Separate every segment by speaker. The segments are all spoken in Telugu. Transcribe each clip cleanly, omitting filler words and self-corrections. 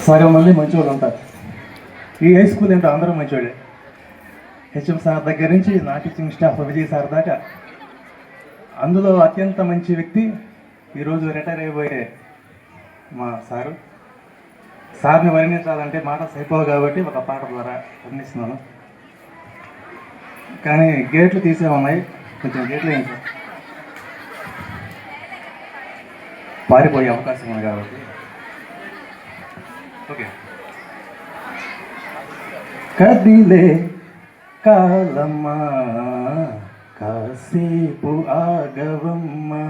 Speaker 1: సగం మంది మంచివాళ్ళు ఉంటారు. ఈ హై స్కూల్ ఏంటో అందరూ మంచివాళ్ళే. హెచ్ఎం సార్ దగ్గర నుంచి నా టీచింగ్ స్టాఫ్ విజయ్ సార్ దాకా. అందులో అత్యంత మంచి వ్యక్తి ఈరోజు రిటైర్ అయిపోయే మా సారు. సార్ని వర్ణించాలంటే మాట సరిపోవు కాబట్టి ఒక పాట ద్వారా వర్ణిస్తున్నాను. కానీ గేట్లు తీసే ఉన్నాయి, కొంచెం గేట్లు ఏంటి సార్ పారిపోయే అవకాశం ఉంది కాబట్టి ఓకే. కదిలే కాలమ్మా కాసేపు ఆగవమ్మా,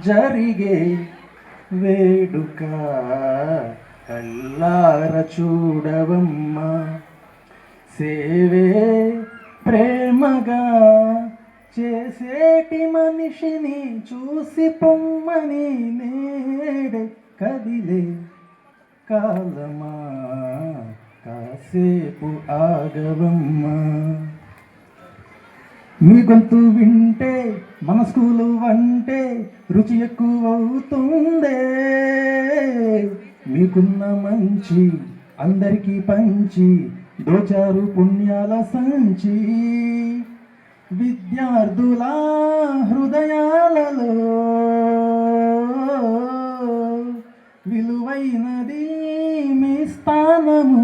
Speaker 1: జరిగే వేడుక కల్లార చూడవమ్మా, సేవే ప్రేమగా చేసేటి మనిషిని చూసి పొమ్మని నేడే. కదిలే కాలమా కాసేపు ఆగవమ్మా, మీ గొంతు వింటే మన స్కూలు అంటే రుచి ఎక్కువవుతుందే, మీకున్న మంచి అందరికీ పంచి దోచారు పుణ్యాల సంచి, విద్యార్థుల హృదయాలలో విలువైనది మీ స్థానము,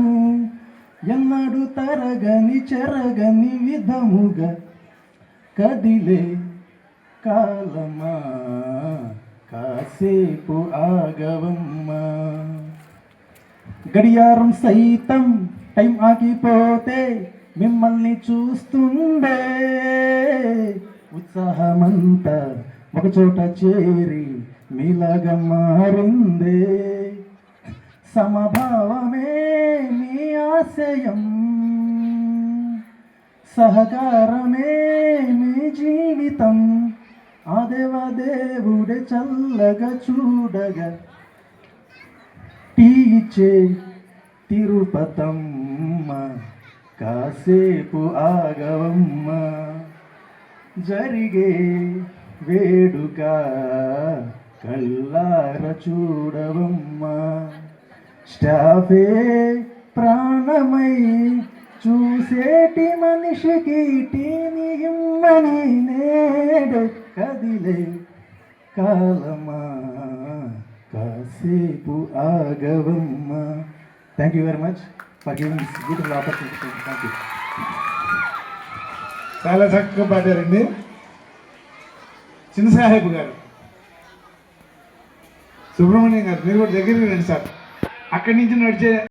Speaker 1: ఎన్నడు తరగని చెరగని విధముగా. కదిలే కాలమా కాసేపు ఆగవమ్మా, గడియారం సైతం టైం ఆగిపోతే మిమ్మల్ని చూస్తుండే, ఉత్సాహమంతా ఒకచోట చేరి మీలాగా మారిందే, సమభావమే మీ ఆశయం, సహకారమే మీ జీవితం, ఆ దేవదేవుడే చల్లగా చూడగా టీచే తిరుపతమ్మ కాసేపు ఆగవమ్మ, జరిగే వేడుక కల్లార చూడవమ్మ, స్టాఫే ప్రాణమై చూసేటి మనిషికి టీని ఇమ్మని నేడు. కదిలే కాలమా కాసేపు ఆగవమ్మ. Thank you very much for giving this beautiful opportunity. Thank you.
Speaker 2: చాలా చక్కగా పాడారండి చిన్న సాహెబ్ గారు. సుబ్రహ్మణ్యం గారు మీరు కూడా దగ్గరికి రండి సార్. అక్కడి నుంచి నడిచే